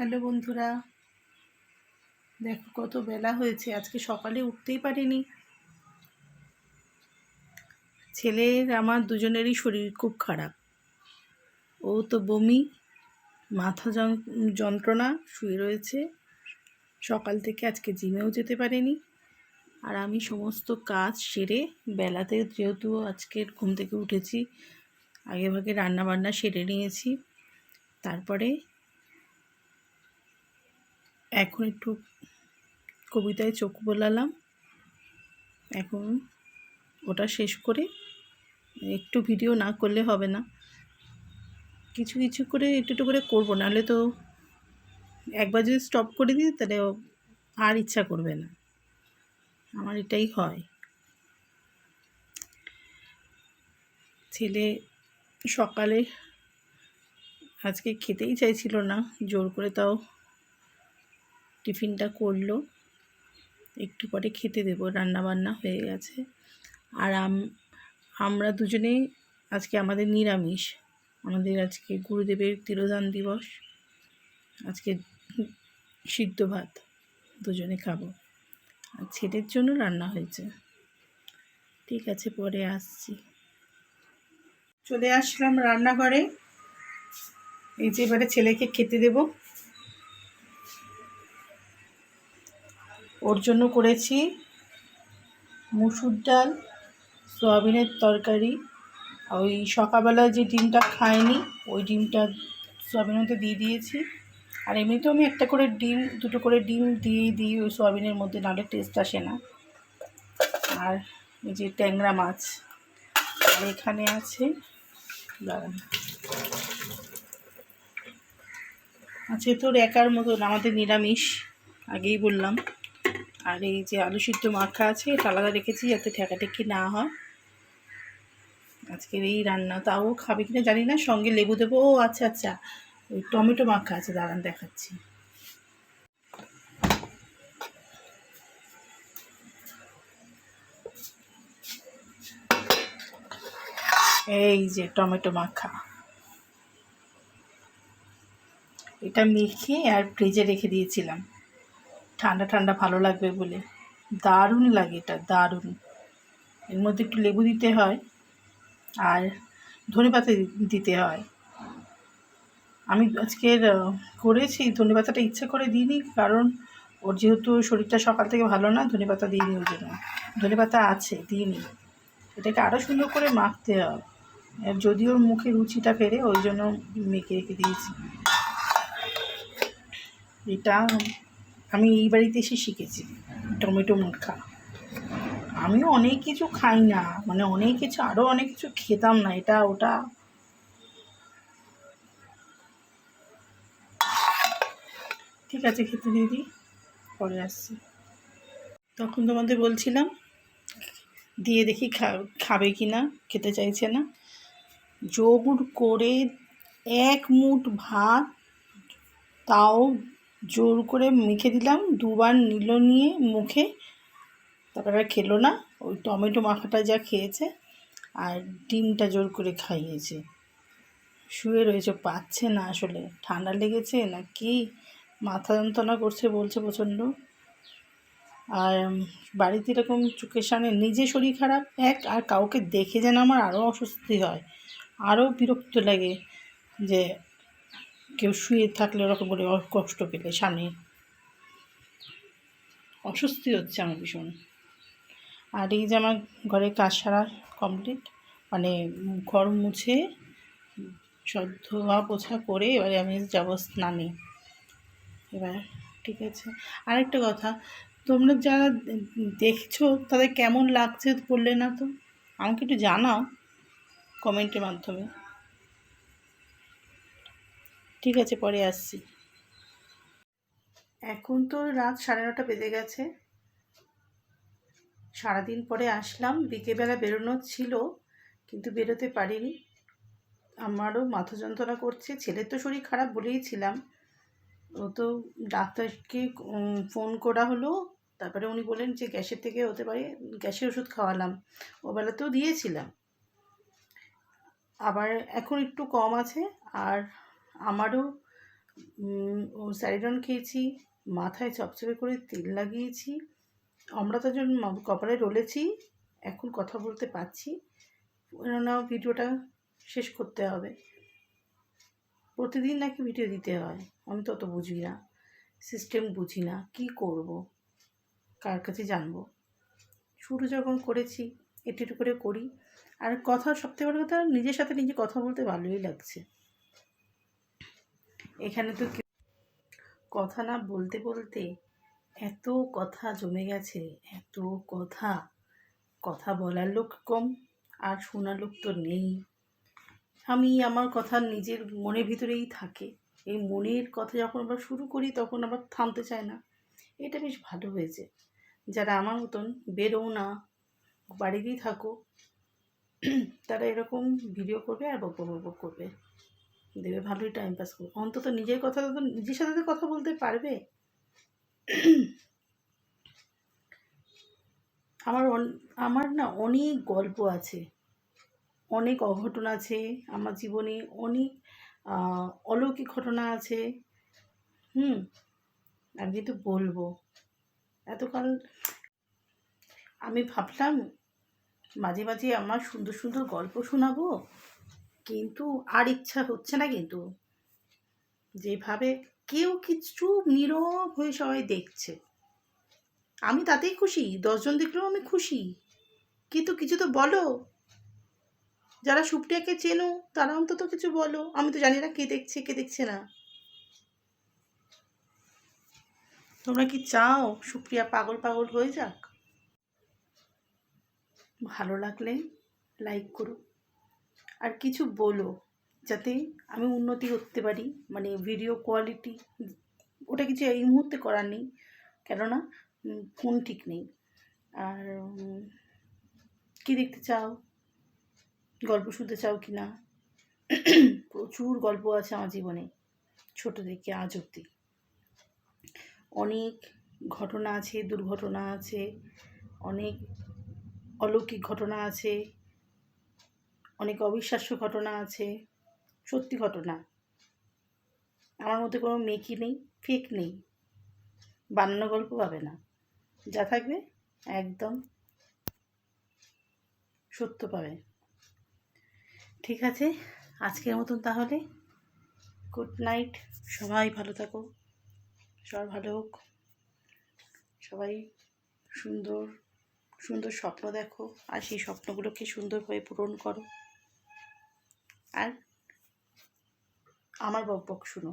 Hello বন্ধুরা, দেখো কত বেলা হয়েছে। আজকে সকালে উঠতেই পারিনি। ছেলের আমার দুজনেরই শরীর খুব খারাপ। ও তো বমি, মাথা যন্ত্রণা, শুয়ে রয়েছে সকাল থেকে। আজকে জিমেও যেতে পারেনি। আর আমি সমস্ত কাজ সেরে বেলাতে, যেহেতু আজকের ঘুম থেকে উঠেছি, আগে ভাগে রান্নাবান্না সেরে নিয়েছি। তারপরে এখন একটু কবিতায় চোখ বোলালাম। এখন ওটা শেষ করে একটু ভিডিও না করলে হবে না, কিছু কিছু করে একটু করে করবো, নাহলে তো একবার যদি স্টপ করে দিই তাহলে আর ইচ্ছা করবে না। আমার এটাই হয়। ছেলে সকালে আজকে খেতেই চাইছিল না, জোর করে তাও টিফিনটা করলো। একটু পরে খেতে দেবো, রান্নাবান্না হয়ে গেছে। আর আমরা দুজনেই আজকে আমাদের নিরামিষ। আমাদের আজকে গুরুদেবের তিরোধান দিবস। আজকে সিদ্ধ ভাত দুজনে খাবো, আর ছেলের জন্য রান্না হয়েছে। ঠিক আছে, পরে আসছি। চলে আসলাম রান্নাঘরে। এই যে এবারে ছেলেকে খেতে দেব। ওর জন্য করেছি মুসুর ডাল, সয়াবিনের তরকারি। ওই সকালবেলা যে ডিমটা খায়নি, ওই ডিমটা সয়াবিনের মধ্যে দিয়ে দিয়েছি। আর এমনিতেও আমি একটা করে ডিম, দুটো করে ডিম দিই ওই সয়াবিনের মধ্যে, নাহলে টেস্ট আসে না। আর এই যে ট্যাংরা মাছ। আর এখানে আছে, দাঁড়ান, আছে তোর একার মতন, আমাদের নিরামিষ, আগেই বললাম। আর এই যে আলু সিদ্ধ মাখা আছে, এটা আলাদা রেখেছি যাতে ঠেকাঠেকি না হয়। আজকের এই রান্না, তাও খাবে কিনা জানি না, সঙ্গে লেবু দেবো। ও আচ্ছা আচ্ছা, ওই টমেটো মাখা আছে, দাঁড়ান দেখাচ্ছি। এই যে টমেটো মাখা, এটা মেখে আর ফ্রিজে রেখে দিয়েছিলাম, ঠান্ডা ঠান্ডা ভালো লাগবে বলে। দারুণ লাগে এটা, দারুণ। এর মধ্যে একটু লেবু দিতে হয় আর ধনেপাতা দিতে হয়। আমি আজকের করেছি, ধনেপাতাটা ইচ্ছা করে দিইনি, কারণ ওর যেহেতু শরীরটা সকাল থেকে ভালো না, ধনেপাতা দিইনি। ওই জন্য ধনেপাতা আছে, দিইনি। এটাকে আরও সুন্দর করে মাখতে হয়, যদি ওর মুখে রুচিটা ফেরে, ওই জন্য মেখে রেখে দিয়েছি। এটা আমি এই বাড়িতে এসে শিখেছি, টমেটো মাখা। আমিও অনেক কিছু খাই না, মানে অনেক কিছু, আরও অনেক কিছু খেতাম না, এটা ওটা। ঠিক আছে, খেতে দিয়ে দিই, পরে আসছি। তখন তোমাদের বলছিলাম দিয়ে দেখি খাবে কি না, খেতে চাইছে না। জোর করে এক মুঠ ভাত, তাও জোর করে মেখে দিলাম, দুবার নিল নিয়ে মুখে, তারপরে আর খেলো না। ওই টমেটো মাখাটা যা খেয়েছে আর ডিমটা জোর করে খাইয়েছে। শুয়ে রয়েছে, পাচ্ছে না, আসলে ঠান্ডা লেগেছে না কি, মাথা যন্ত্রণা করছে বলছে প্রচণ্ড। আর বাড়িতে এরকম চোখের সামনে নিজে শরীর খারাপ এক, আর কাউকে দেখে যেন আমার আরও অস্বস্তি হয়, আরও বিরক্ত লাগে যে কেউ শুয়ে থাকলে ওরকম করে কষ্ট পেলে সামনে অস্বস্তি হচ্ছে আমার ভীষণ। আর এই যে আমার ঘরের কাজ সারা কমপ্লিট, মানে ঘর মুছে সব ধোয়া পোছা করে এবারে আমি যাবো স্নানে। এবার ঠিক আছে, আরেকটা কথা, তোমরা যারা দেখছো তাদের কেমন লাগছে বললে না তো, আমাকে একটু জানাও কমেন্টের মাধ্যমে। ঠিক আছে, পরে আসছি। এখন তো রাত 9:30 বেজে গেছে। সারাদিন পরে আসলাম, বিকেলবেলা বেরোনোর ছিল কিন্তু বেরোতে পারিনি। আমারও মাথা যন্ত্রণা করছে, ছেলের তো শরীর খারাপ বলেইছিলাম। ও তো ডাক্তারকে ফোন করা হলো, তারপরে উনি বললেন যে গ্যাসের থেকে হতে পারে, গ্যাসের ওষুধ খাওয়ালাম, ওবেলাতেও দিয়েছিলাম। আবার এখন একটু কম আছে। আর আমারও ও স্যারিডন খেয়েছি, মাথায় চপচপে করে তেল লাগিয়েছি, অমৃতাঞ্জন কপালে রলেছি, এখন কথা বলতে পারছি। কেননা ভিডিওটা শেষ করতে হবে, প্রতিদিন নাকি ভিডিও দিতে হয়। আমি তো অত বুঝি না, সিস্টেম বুঝি না, কী করব, কার কাছে জানবো। শুরু যখন করেছি একটু একটু করে করি। আর কথা, সবথেকে বড় কথা, নিজের সাথে নিজে কথা বলতে ভালোই লাগছে। এখানে তো কথা না বলতে বলতে এত কথা জমে গেছে, এত কথা, কথা বলার লোক কম আর শোনার লোক তো নেই। আমি আমার কথা নিজের মনের ভিতরেই থাকে। এই মনের কথা যখন আবার শুরু করি তখন আবার থামতে চায় না। এটা বেশ ভালো হয়েছে। যারা আমার মতন বেরো না, বাড়িতেই থাকো, তারা এরকম ভিডিও করবে আর বকবক করবে, দেবে, ভালোই টাইম পাস করবে। অন্তত নিজের কথা তো নিজের সাথে তো কথা বলতে পারবে। আমার না অনেক গল্প আছে, অনেক অঘটন আছে আমার জীবনে, অনেক অলৌকিক ঘটনা আছে। আমি কিন্তু বলবো। এতকাল আমি ভাবলাম মাঝে মাঝে আমার সুন্দর সুন্দর গল্প শোনাবো, কিন্তু আর ইচ্ছা হচ্ছে না। কিন্তু যেভাবে কেউ কিছু নীরব হয়ে সবাই দেখছে, আমি তাতেই খুশি। 10জন দেখলেও আমি খুশি, কিন্তু কিছু তো বলো। যারা সুপ্রিয়াকে চেনো তারা অন্তত কিছু বলো। আমি তো জানি না কে দেখছে কে দেখছে না। তোমরা কি চাও সুপ্রিয়া পাগল পাগল হয়ে যাক? ভালো লাগলে লাইক করো আর কিছু বলো, যাতে আমি উন্নতি করতে পারি। মানে ভিডিও কোয়ালিটি, ওটা কিছু এই মুহূর্তে করার নেই, কেননা ফোন ঠিক নেই। আর কী দেখতে চাও, গল্প শুনতে চাও কি না? প্রচুর গল্প আছে আমার জীবনে, ছোটো থেকে আজ অবধি। অনেক ঘটনা আছে, দুর্ঘটনা আছে, অনেক অলৌকিক ঘটনা আছে, অনেক অবিশ্বাস্য ঘটনা আছে, সত্যি ঘটনা। আমার মধ্যে কোনো মেকি নেই, ফেক নেই, বানানো গল্প পাবে না। যা থাকবে একদম সত্য পাবে। ঠিক আছে, আজকের মতন তাহলে গুড নাইট। সবাই ভালো থাকো, সবার ভালো হোক, সবাই সুন্দর সুন্দর স্বপ্ন দেখো আর সেই স্বপ্নগুলোকে সুন্দরভাবে পূরণ করো। আর আমার বকবক শুনো।